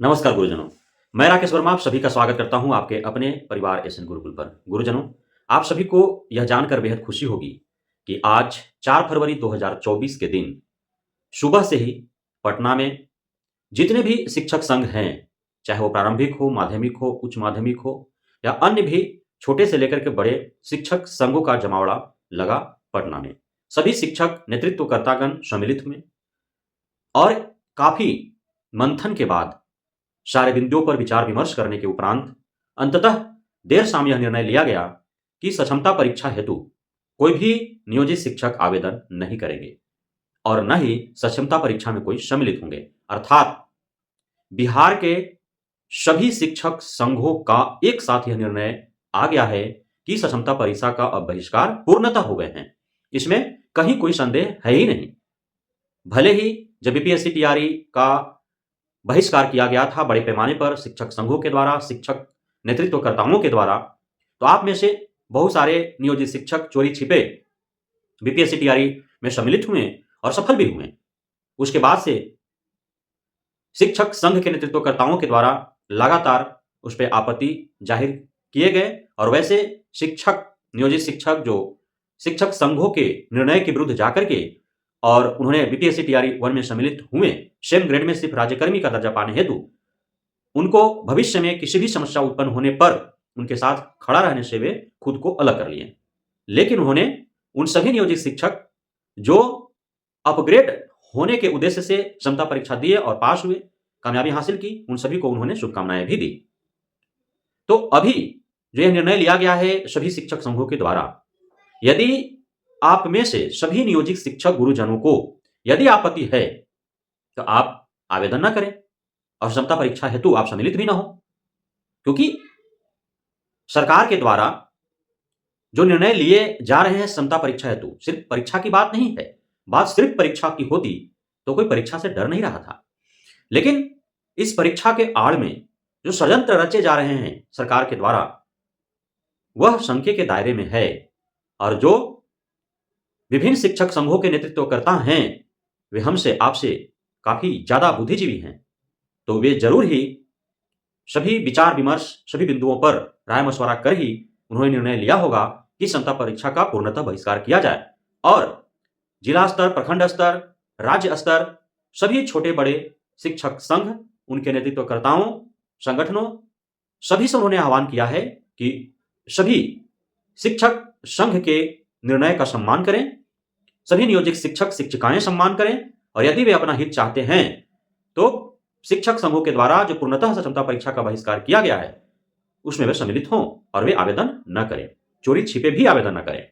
नमस्कार गुरुजनों। मैं राकेश वर्मा आप सभी का स्वागत करता हूं आपके अपने परिवार एसएन गुरुकुल पर। गुरुजनों, आप सभी को यह जानकर बेहद खुशी होगी कि आज 4 फरवरी 2024 के दिन सुबह से ही पटना में जितने भी शिक्षक संघ हैं, चाहे वो प्रारंभिक हो, माध्यमिक हो, उच्च माध्यमिक हो या अन्य भी छोटे से लेकर के बड़े शिक्षक संघों का जमावड़ा लगा पटना में। सभी शिक्षक नेतृत्वकर्तागण सम्मिलित हुए और काफ़ी मंथन के बाद सारे बिंदुओं पर विचार विमर्श करने के उपरांत अंततः देर शाम यह निर्णय लिया गया कि सक्षमता परीक्षा हेतु कोई भी नियोजित शिक्षक आवेदन नहीं करेंगे और न ही सक्षमता परीक्षा में कोई सम्मिलित होंगे। अर्थात बिहार के सभी शिक्षक संघों का एक साथ यह निर्णय आ गया है कि सक्षमता परीक्षा का अब बहिष्कार पूर्णतः हो गए हैं। इसमें कहीं कोई संदेह है ही नहीं। भले ही जब बीपीएससी टीआरई का बहिष्कार किया गया था बड़े पैमाने पर शिक्षक संघों के द्वारा, शिक्षक नेतृत्वकर्ताओं के द्वारा, तो आप में से बहुत सारे नियोजित शिक्षक चोरी छिपे बीपीएससी टीआरई में सम्मिलित हुए और सफल भी हुए। उसके बाद से शिक्षक संघ के नेतृत्वकर्ताओं के द्वारा लगातार उस पर आपत्ति जाहिर किए गए और वैसे शिक्षक, नियोजित शिक्षक जो शिक्षक संघों के निर्णय के विरुद्ध जाकर के और उन्होंने बीपीएससी टीआरई 1 में सम्मिलित हुए, सेम ग्रेड में सिर्फ राज्यकर्मी का दर्जा पाने हेतु, उनको भविष्य में किसी भी समस्या उत्पन्न होने पर उनके साथ खड़ा रहने से वे खुद को अलग कर लिए। लेकिन उन्होंने उन सभी नियोजित शिक्षक जो अपग्रेड होने के उद्देश्य से क्षमता परीक्षा दिए और पास हुए, कामयाबी हासिल की, उन सभी को उन्होंने शुभकामनाएं भी दी। तो अभी जो यह निर्णय लिया गया है सभी शिक्षक संघों के द्वारा, यदि आप में से सभी नियोजित शिक्षक गुरुजनों को यदि आपत्ति है तो आप आवेदन न करें और क्षमता परीक्षा हेतु आप सम्मिलित भी ना हो, क्योंकि सरकार के द्वारा जो निर्णय लिए जा रहे हैं क्षमता परीक्षा हेतु, सिर्फ परीक्षा की बात नहीं है। बात सिर्फ परीक्षा की होती तो कोई परीक्षा से डर नहीं रहा था। लेकिन इस परीक्षा के आड़ में जो षड्यंत्र रचे जा रहे हैं सरकार के द्वारा, वह संख्या के दायरे में है और जो विभिन्न शिक्षक संघों के नेतृत्वकर्ता हैं वे हमसे, आपसे काफी ज्यादा बुद्धिजीवी हैं, तो वे जरूर ही सभी विचार विमर्श, सभी बिंदुओं पर राय मशवरा कर ही उन्होंने निर्णय लिया होगा कि क्षमता परीक्षा का पूर्णतः बहिष्कार किया जाए और जिला स्तर, प्रखंड स्तर, राज्य स्तर, सभी छोटे बड़े शिक्षक संघ, उनके नेतृत्वकर्ताओं, संगठनों, सभी से उन्होंने आह्वान किया है कि सभी शिक्षक संघ के निर्णय का सम्मान करें, सभी नियोजित शिक्षक शिक्षिकाएं सम्मान करें और यदि वे अपना हित चाहते हैं तो शिक्षक संघों के द्वारा जो पूर्णतः क्षमता परीक्षा का बहिष्कार किया गया है उसमें वे सम्मिलित हों और वे आवेदन न करें, चोरी छिपे भी आवेदन न करें।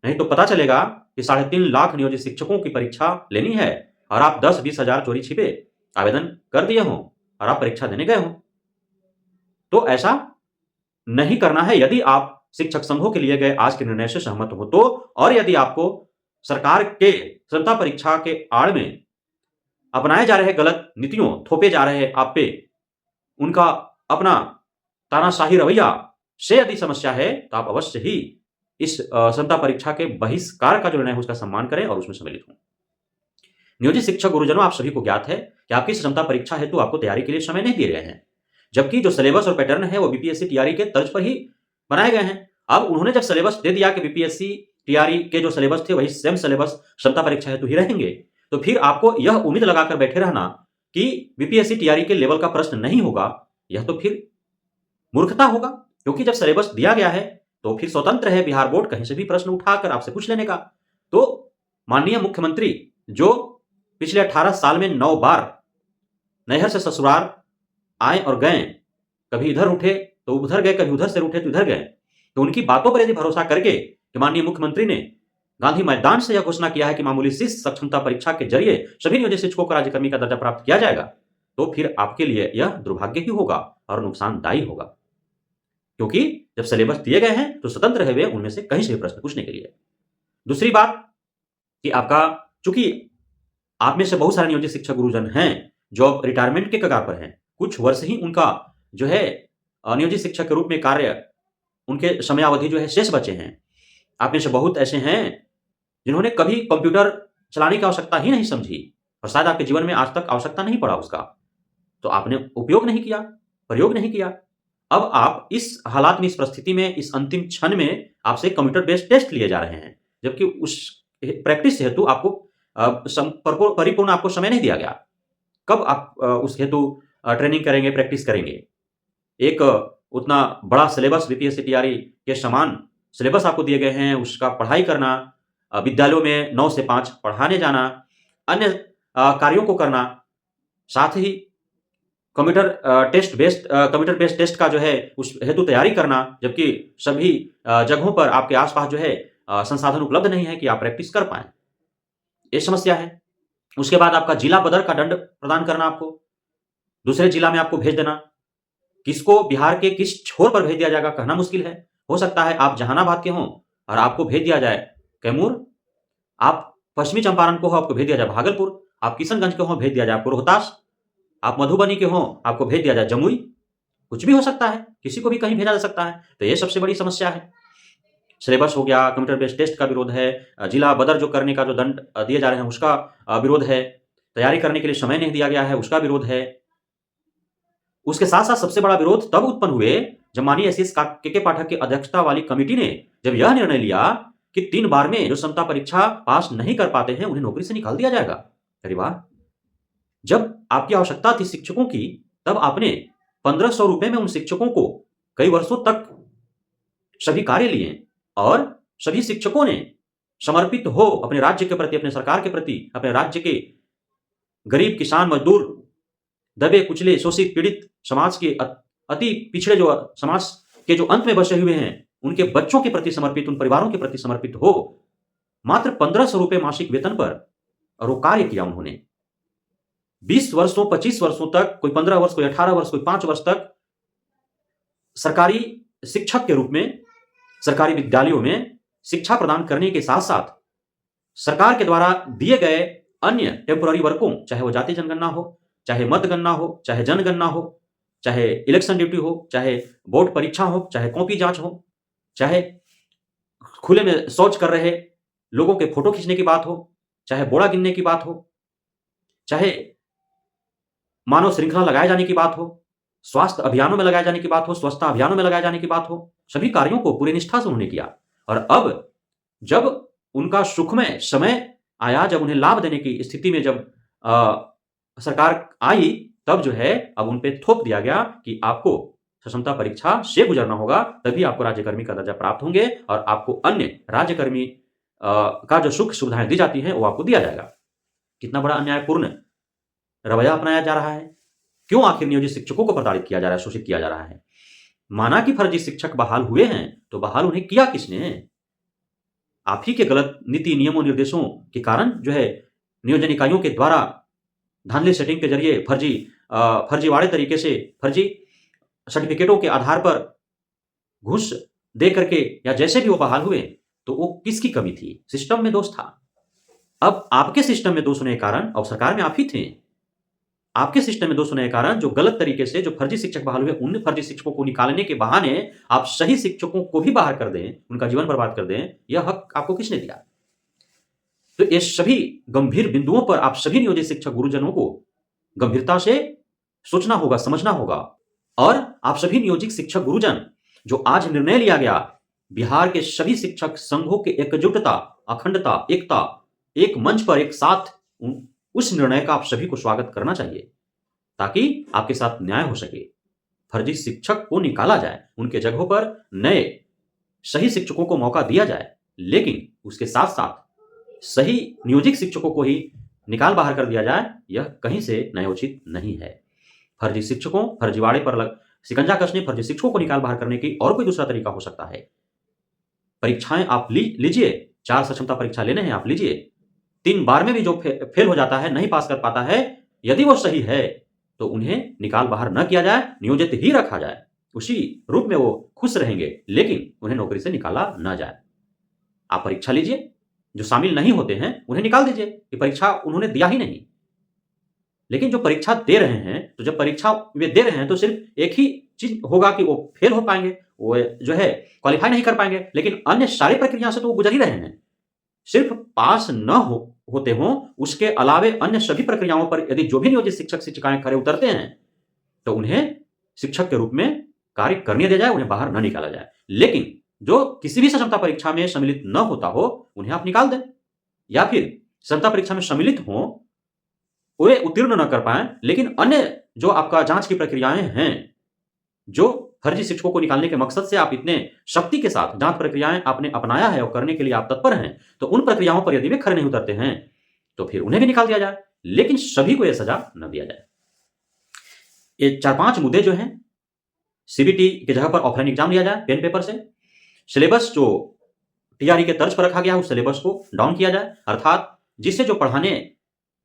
नहीं तो पता चलेगा कि 3.5 लाख नियोजित शिक्षकों की परीक्षा लेनी है और आप 10-20 हजार चोरी छिपे आवेदन कर दिए हों और आप परीक्षा देने गए हों। तो ऐसा नहीं करना है। यदि आप शिक्षक संघों के लिए गए आज के निर्णय से सहमत हो तो, और यदि आपको सरकार के क्षमता परीक्षा के आड़ में अपनाए जा रहे गलत नीतियों, थोपे जा रहे आप पे उनका अपना तानाशाही रवैया से यदि समस्या है तो आप अवश्य ही इस क्षमता परीक्षा के बहिष्कार का जो निर्णय है उसका सम्मान करें और उसमें सम्मिलित हों। नियोजित शिक्षक गुरुजनों, आप सभी को ज्ञात है कि आपकी क्षमता परीक्षा हेतु आपको तैयारी के लिए समय नहीं दिए गए हैं, जबकि जो सिलेबस और पैटर्न है वो बीपीएससी टीआरई के तर्ज पर ही बनाए गए हैं। अब उन्होंने जब सिलेबस दे दिया कि बीपीएससी टीआरई के जो सिलेबस थे वही सेम सिलेबस क्षमता परीक्षा हेतु ही रहेंगे, तो फिर आपको यह उम्मीद लगाकर बैठे रहना कि बीपीएससी टीआरई के लेवल का प्रश्न नहीं होगा, यह तो फिर मूर्खता होगा। क्योंकि जब सिलेबस दिया गया है तो फिर स्वतंत्र है बिहार बोर्ड कहीं से भी प्रश्न उठाकर आपसे पूछ लेने का। तो माननीय मुख्यमंत्री जो पिछले 18 साल में 9 बार नैहर से ससुराल आए और गए, कभी इधर उठे तो उधर गए, कभी उधर से उठे तो इधर गए, तो उनकी बातों पर यदि भरोसा करके कि माननीय मुख्यमंत्री ने गांधी मैदान से यह घोषणा किया है कि मामूली सी सक्षमता परीक्षा के जरिए सभी नियोजित शिक्षकों को राज्यकर्मी का दर्जा प्राप्त किया जाएगा, तो फिर आपके लिए यह दुर्भाग्य ही होगा और नुकसानदायी होगा। क्योंकि जब सिलेबस दिए गए हैं तो स्वतंत्र है वे उनमें से कहीं से भी प्रश्न पूछने के लिए। दूसरी बात कि आपका, चूंकि आप में से बहुत सारे नियोजित शिक्षक गुरुजन हैं जो अब रिटायरमेंट के कगार पर हैं, कुछ वर्ष ही उनका जो है नियोजित शिक्षक के रूप में कार्य, उनके समयावधि जो है शेष बचे हैं। आप में से बहुत ऐसे हैं जिन्होंने कभी कंप्यूटर चलाने की आवश्यकता ही नहीं समझी और शायद आपके जीवन में आज तक आवश्यकता नहीं पड़ा उसका। तो आपने उपयोग नहीं किया, प्रयोग नहीं किया। अब आप इस हालात में, इस परिस्थिति में, इस अंतिम क्षण में आपसे कंप्यूटर बेस्ड टेस्ट लिए जा रहे हैं, जबकि उस प्रैक्टिस हेतु आपको परिपूर्ण आपको समय नहीं दिया गया। कब आप उस हेतु ट्रेनिंग करेंगे, प्रैक्टिस करेंगे? एक उतना बड़ा सिलेबस बीपीएससी तैयारी के समान सिलेबस आपको दिए गए हैं, उसका पढ़ाई करना, विद्यालयों में 9 से 5 पढ़ाने जाना, अन्य कार्यों को करना, साथ ही कंप्यूटर बेस्ड टेस्ट का जो है उस हेतु तैयारी करना, जबकि सभी जगहों पर आपके आस-पास जो है संसाधन उपलब्ध नहीं है कि आप प्रैक्टिस कर पाएँ। ये समस्या है। उसके बाद आपका जिला बदर का दंड प्रदान करना आपको, दूसरे जिला में आपको भेज देना। किसको बिहार के किस छोर पर भेज दिया जाएगा कहना मुश्किल है। हो सकता है आप जहानाबाद के हों और आपको भेज दिया जाए कैमूर, आप पश्चिमी चंपारण को हो आपको भेज दिया जाए भागलपुर, आप किशनगंज के हों भेज दिया जाए आपको रोहतास, आप मधुबनी के हों आपको भेज दिया जाए जमुई। कुछ भी हो सकता है, किसी को भी कहीं भेजा जा सकता है। तो ये सबसे बड़ी समस्या है। सिलेबस हो गया, कंप्यूटर बेस्ड टेस्ट का विरोध है, जिला बदर जो करने का जो दंड दिए जा रहे हैं उसका विरोध है, तैयारी करने के लिए समय नहीं दिया गया है उसका विरोध है। उसके साथ-साथ सबसे बड़ा विरोध तब उत्पन्न हुए जब माननीय एसएस के पाठक की अध्यक्षता वाली कमिटी ने जब यह निर्णय लिया कि 3 बार में जो क्षमता परीक्षा पास नहीं कर पाते हैं उन्हें नौकरी से निकाल दिया जाएगा। अरे वाह! जब आपकी आवश्यकता थी शिक्षकों की, तब आपने 1500 रुपए में उन शिक्षकों को कई वर्षों तक सभी कार्य लिए और सभी शिक्षकों ने समर्पित हो अपने राज्य के प्रति, अपने सरकार के प्रति, अपने राज्य के गरीब, किसान, मजदूर, दबे कुचले, शोषित, पीड़ित समाज के अति पिछड़े जो समाज के जो अंत में बसे हुए हैं, उनके बच्चों के प्रति समर्पित, उन परिवारों के प्रति समर्पित हो मात्र 1500 रुपए मासिक वेतन पर, और वो कार्य किया उन्होंने। 20 वर्षों, 25 वर्षों तक, कोई 15 वर्ष, कोई 18 वर्ष, कोई 5 वर्ष तक सरकारी शिक्षक के रूप में सरकारी विद्यालयों में शिक्षा प्रदान करने के साथ-साथ सरकार के द्वारा दिए गए अन्य टेम्पोररी वर्कों, चाहे वो जाति जनगणना हो, चाहे मतगणना हो, चाहे जनगणना हो, चाहे इलेक्शन ड्यूटी हो, चाहे बोर्ड परीक्षा हो, चाहे कॉपी जांच हो, चाहे खुले में शौच कर रहे लोगों के फोटो खींचने की बात हो, चाहे बोरा गिनने की बात हो, चाहे मानव श्रृंखला लगाए जाने की बात हो, स्वास्थ्य अभियानों में लगाए जाने की बात हो, स्वच्छता अभियानों में लगाए जाने की बात हो, सभी कार्यों को पूरी निष्ठा से उन्होंने किया। और अब जब उनका सुखमय समय आया, जब उन्हें लाभ देने की स्थिति में जब सरकार आई, तब जो है अब उन पे थोप दिया गया कि आपको सक्षमता परीक्षा से गुजरना होगा, तभी आपको राज्यकर्मी का दर्जा प्राप्त होंगे और आपको अन्य राज्यकर्मी का जो सुख सुविधाएं दी जाती हैं वो आपको दिया जाएगा। कितना बड़ा अन्यायपूर्ण रवैया अपनाया जा रहा है। क्यों आखिर नियोजित शिक्षकों को प्रताड़ित किया जा रहा है, शोषित किया जा रहा है? माना कि फर्जी शिक्षक बहाल हुए हैं, तो बहाल उन्हें किया किसने? आप ही के गलत नीति, नियमों, निर्देशों के कारण जो है नियोजन इकाइयों के द्वारा धांधली सेटिंग के जरिए फर्जीवाड़े तरीके से फर्जी सर्टिफिकेटों के आधार पर घूस दे करके या जैसे भी वो बहाल हुए, तो वो किसकी कमी थी? सिस्टम में दोष था। अब आपके सिस्टम में दोष होने के कारण, अब सरकार में आप ही थे, आपके सिस्टम में दोष होने के कारण जो गलत तरीके से जो फर्जी शिक्षक बहाल हुए, उन फर्जी शिक्षकों को निकालने के बहाने आप सही शिक्षकों को भी बाहर कर दें, उनका जीवन बर्बाद कर दें, यह हक आपको किसने दिया? तो ये सभी गंभीर बिंदुओं पर आप सभी नियोजित शिक्षक गुरुजनों को गंभीरता से सोचना होगा, समझना होगा। और आप सभी नियोजित शिक्षक गुरुजन, जो आज निर्णय लिया गया, बिहार के सभी शिक्षक संघों के एकजुटता, अखंडता, एकता, एक मंच पर एक साथ, उस निर्णय का आप सभी को स्वागत करना चाहिए, ताकि आपके साथ न्याय हो सके। फर्जी शिक्षक को निकाला जाए, उनके जगहों पर नए सही शिक्षकों को मौका दिया जाए, लेकिन उसके साथ-साथ सही नियोजित शिक्षकों को ही निकाल बाहर कर दिया जाए, यह कहीं से न्यायोचित नहीं है। फर्जी शिक्षकों, फर्जीवाड़े पर शिकंजा कसने, फर्जी शिक्षकों को निकाल बाहर करने की और कोई दूसरा तरीका हो सकता है। परीक्षाएं आप लीजिए, 4 सक्षमता परीक्षा लेने हैं, आप लीजिए। 3 बार में भी जो फेल हो जाता है, नहीं पास कर पाता है, यदि वो सही है तो उन्हें निकाल बाहर न किया जाए, नियोजित ही रखा जाए। उसी रूप में वो खुश रहेंगे, लेकिन उन्हें नौकरी से निकाला न जाए। आप परीक्षा लीजिए, जो शामिल नहीं होते हैं उन्हें निकाल दीजिए कि परीक्षा उन्होंने दिया ही नहीं। लेकिन जो परीक्षा दे रहे हैं, तो जब परीक्षा वे दे रहे हैं तो सिर्फ एक ही चीज होगा कि वो फेल हो पाएंगे, वो जो है क्वालिफाई नहीं कर पाएंगे, लेकिन अन्य सारी प्रक्रिया से तो वो गुजर ही रहे हैं। सिर्फ पास न होते हों, उसके अलावे अन्य सभी प्रक्रियाओं पर यदि जो भी नियोजित शिक्षक शिक्षिकाएं खरे उतरते हैं, तो उन्हें शिक्षक के रूप में कार्य करने दिया जाए, उन्हें बाहर न निकाला जाए। लेकिन जो किसी भी सक्षमता परीक्षा में सम्मिलित न होता हो, उन्हें आप निकाल दें, या फिर सक्षमता परीक्षा में सम्मिलित हों, वे उत्तीर्ण न कर पाएँ, लेकिन अन्य जो आपका जाँच की प्रक्रियाएँ हैं, जो फर्जी शिक्षकों को निकालने के मकसद से आप इतने शक्ति के साथ जाँच प्रक्रियाएँ आपने अपनाया है और करने के लिए आप तत्पर हैं, तो उन प्रक्रियाओं पर यदि वे खरे नहीं उतरते हैं, तो फिर उन्हें भी निकाल दिया जाए, लेकिन सभी को यह सज़ा न दिया जाए। ये 4-5 मुद्दे जो हैं, सीबीटी की जगह पर ऑफलाइन एग्जाम लिया जाए पेन पेपर से, सिलेबस जो टीआरई के तर्ज पर रखा गया है, उस सिलेबस को डाउन किया जाए, अर्थात जिससे जो पढ़ाने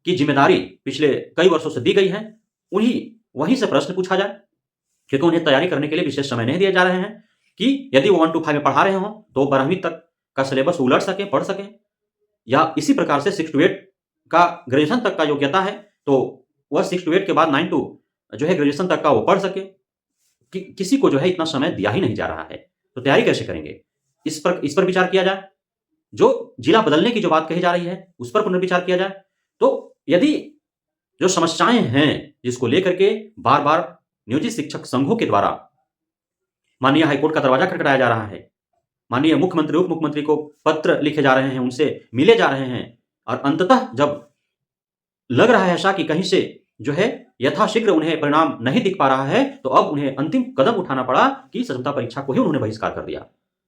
की जिम्मेदारी पिछले कई वर्षों से दी गई है, वहीं से प्रश्न पूछा जाए, क्योंकि उन्हें तैयारी करने के लिए विशेष समय नहीं दिए जा रहे हैं कि यदि वो 1 to 5 में पढ़ा रहे हों, तो 12वीं तक का सिलेबस उलट सकें, पढ़ सकें, या इसी प्रकार से 6 to 8 का ग्रेजुएशन तक का योग्यता है, तो वह 6 to 8 के बाद 9 to जो है ग्रेजुएशन तक का वो पढ़ सके। किसी को जो है इतना समय दिया ही नहीं जा रहा है, तो तैयारी कैसे करेंगे? इस पर विचार किया जाए। जो जिला बदलने की जो बात कही जा रही है, उस पर पुनर्विचार किया जाए। तो यदि जो समस्याएं हैं, जिसको लेकर के बार-बार नियोजित शिक्षक संघों के द्वारा माननीय हाईकोर्ट का दरवाजा खटखटाया जा रहा है, माननीय मुख्यमंत्री, उप मुख्यमंत्री को पत्र लिखे जा रहे हैं, उनसे मिले जा रहे हैं, और अंततः जब लग रहा है ऐसा कि कहीं से जो है यथाशीघ्र उन्हें परिणाम नहीं दिख पा रहा है, तो अब उन्हें अंतिम कदम उठाना पड़ा कि सक्षमता परीक्षा को ही उन्होंने बहिष्कार कर दिया।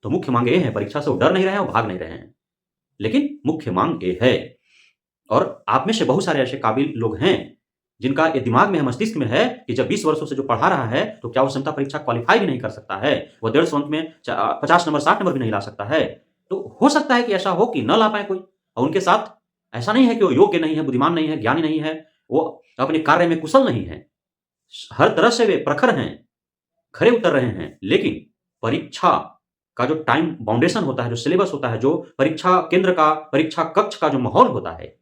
तो मुख्य मांग ये है, परीक्षा से वो डर नहीं रहे हैं और भाग नहीं रहे हैं, लेकिन मुख्य मांग ये है। और आप में से बहुत सारे ऐसे काबिल लोग हैं जिनका ये दिमाग में है, मस्तिष्क में है कि जब 20 वर्षों से जो पढ़ा रहा है, तो क्या वो क्षमता परीक्षा क्वालिफाई भी नहीं कर सकता है? वो 150 अंक में 50 नंबर 60 नंबर भी नहीं ला सकता है। तो हो सकता है कि ऐसा हो कि न ला पाए कोई, और उनके साथ ऐसा नहीं है कि वो योग्य नहीं है, बुद्धिमान नहीं है, ज्ञानी नहीं है, वो अपने कार्य में कुशल नहीं है, हर तरह से वे प्रखर हैं, खरे उतर रहे हैं, लेकिन परीक्षा का जो टाइम बाउंडेशन होता है, जो सिलेबस होता है, जो परीक्षा केंद्र का, परीक्षा कक्ष का जो माहौल होता है,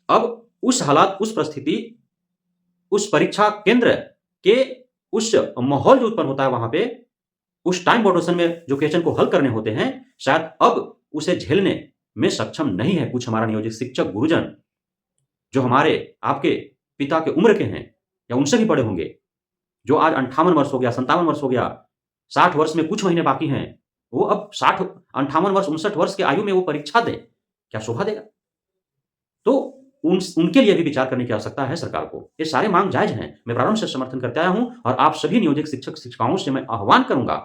अब उस हालात, उस परिस्थिति, उस परीक्षा केंद्र के उस माहौल जो उत्पन्न होता है वहां पे, उस टाइम बाउंडेशन में जो क्वेश्चन को हल करने होते हैं, शायद अब उसे झेलने में सक्षम नहीं है कुछ हमारा नियोजित शिक्षक गुरुजन, जो हमारे आपके पिता के उम्र के हैं या उनसे भी बड़े होंगे, जो आज 58 वर्ष हो गया, 57 वर्ष हो गया, 60 वर्ष में कुछ महीने बाकी हैं, वो अब 60, 58 वर्ष, 59 वर्ष की आयु में वो परीक्षा दें, क्या शोभा देगा? तो उनके लिए भी विचार करने की आवश्यकता है सरकार को। ये सारे मांग जायज हैं, मैं प्रारंभ से समर्थन करते आया हूं, और आप सभी नियोजित शिक्षक शिक्षिकाओं से मैं आह्वान करूंगा,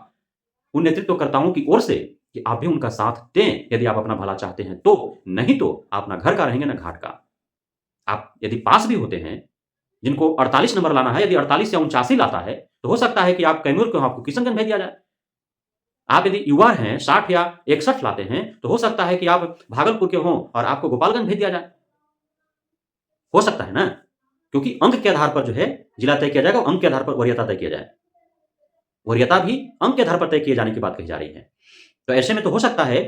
उन नेतृत्वकर्ताओं की ओर से, कि आप भी उनका साथ दें यदि आप अपना भला चाहते हैं तो, नहीं तो आप ना घर का रहेंगे ना घाट का। आप यदि पास भी होते हैं, जिनको 48 नंबर लाना है, यदि 48 या 89 लाता है, तो हो सकता है कि आप कैमूर को आपको किशनगंज भेज दिया जाए। आप यदि युवा हैं, 60 या 61 लाते हैं, तो हो सकता है कि आप भागलपुर के हों और आपको गोपालगंज भेज दिया जाए। हो सकता है ना, क्योंकि अंक के आधार पर जो है जिला तय किया जाएगा, अंक के आधार पर वरीयता तय किया जाए, वरीयता भी अंक के आधार पर तय किए जाने की बात कही जा रही है। तो ऐसे में तो हो सकता है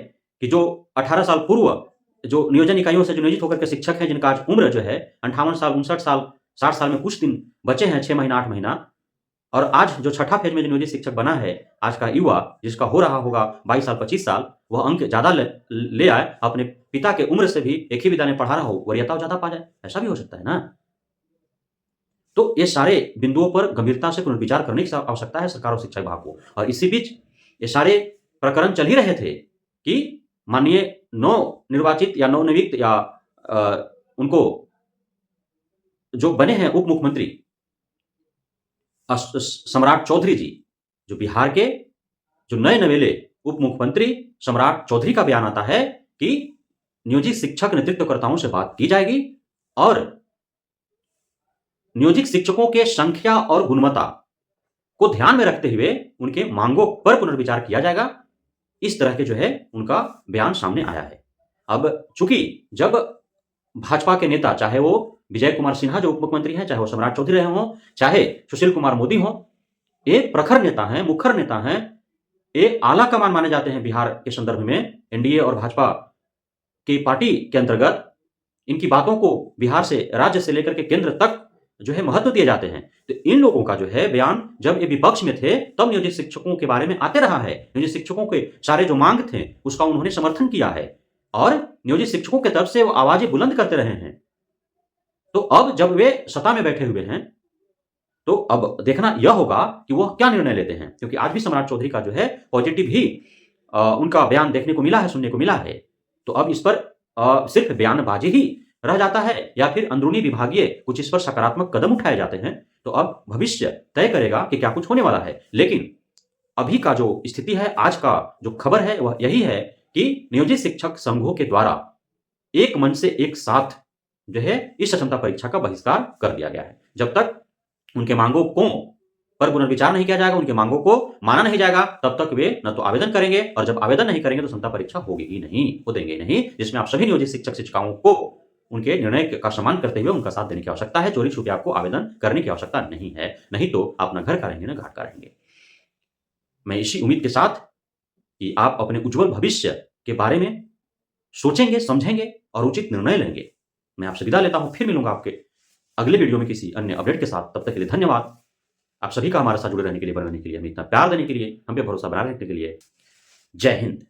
कि जो 18 साल पूर्व जो नियोजन इकाइयों से जो नियोजित होकर के शिक्षक हैं, जिनका आज उम्र जो है 58 साल, 59 साल, 60 साल में कुछ दिन बचे हैं, 6 महीना, 8 महीना, और आज जो छठा फेज में जो नियोजित शिक्षक बना है, आज का युवा जिसका हो रहा होगा 22 साल, 25 साल, वह अंक ज्यादा ले आए, अपने पिता के उम्र से भी एक ही विद्यालय में पढ़ा रहा हो, वरीयता ज्यादा पा जाए, ऐसा भी हो सकता है ना। तो ये सारे बिंदुओं पर गंभीरता से पुनर्विचार करने की आवश्यकता है सरकार और शिक्षा विभाग को। और इसी बीच ये सारे प्रकरण चल ही रहे थे कि माननीय नवनिर्वाचित या नवनियुक्त या उनको जो बने हैं उप मुख्यमंत्री सम्राट चौधरी जी, जो बिहार के जो नए नवेले उप मुख्यमंत्री सम्राट चौधरी का बयान आता है कि नियोजित शिक्षक नेतृत्वकर्ताओं से बात की जाएगी और नियोजित शिक्षकों के संख्या और गुणवत्ता को ध्यान में रखते हुए उनके मांगों पर पुनर्विचार किया जाएगा। इस तरह के जो है उनका बयान सामने आया है। अब चूंकि जब भाजपा के नेता, चाहे वो विजय कुमार सिन्हा जो उप मुख्यमंत्री हैं, चाहे वो सम्राट चौधरी रहे हों, चाहे सुशील कुमार मोदी हों, ये प्रखर नेता हैं, मुखर नेता हैं, ये आला कमान माने जाते हैं बिहार के संदर्भ में। एनडीए और भाजपा की पार्टी के अंतर्गत इनकी बातों को बिहार से, राज्य से लेकर के केंद्र तक जो है महत्व दिए जाते हैं। तो इन लोगों का जो है बयान जब ये विपक्ष में थे तब नियोजित शिक्षकों के बारे में आते रहा है, नियोजित शिक्षकों के सारे जो मांग थे उसका उन्होंने समर्थन किया है और नियोजित शिक्षकों की तरफ से वो आवाजें बुलंद करते रहे हैं। तो अब जब वे सत्ता में बैठे हुए हैं तो अब देखना यह होगा कि वह क्या निर्णय लेते हैं, क्योंकि आज भी सम्राट चौधरी का जो है पॉजिटिव ही उनका बयान देखने को मिला है, सुनने को मिला है। तो अब इस पर सिर्फ बयानबाजी ही रह जाता है या फिर अंदरूनी विभागीय कुछ इस पर सकारात्मक कदम उठाए जाते हैं, तो अब भविष्य तय करेगा कि क्या कुछ होने वाला है। लेकिन अभी का जो स्थिति है, आज का जो खबर है वह यही है कि नियोजित शिक्षक संघों के द्वारा एक मन से एक साथ जो है इस क्षमता परीक्षा का बहिष्कार कर दिया गया है। जब तक उनके मांगों को पर पुनर्विचार नहीं किया जाएगा, उनके मांगों को माना नहीं जाएगा, तब तक वे न तो आवेदन करेंगे, और जब आवेदन नहीं करेंगे तो क्षमता परीक्षा होगी ही नहीं, वो देंगे ही नहीं, जिसमें आप सभी नियोजित शिक्षक शिक्षिकाओं को उनके निर्णय का सम्मान करते हुए उनका साथ देने की आवश्यकता है। चोरी छुपे आपको आवेदन करने की आवश्यकता नहीं है, नहीं तो आप न घर का रहेंगे न घाट का रहेंगे। मैं इसी उम्मीद के साथ कि आप अपने उज्जवल भविष्य के बारे में सोचेंगे, समझेंगे और उचित निर्णय लेंगे। मैं आपसे विदा लेता हूं, फिर मिलूंगा आपके अगले वीडियो में किसी अन्य अपडेट के साथ। तब तक के लिए धन्यवाद। आप सभी का हमारे साथ जुड़े रहने के लिए, बने रहने के लिए, हमें इतना प्यार देने के लिए, हम पे भरोसा बनाए रखने के लिए। जय हिंद।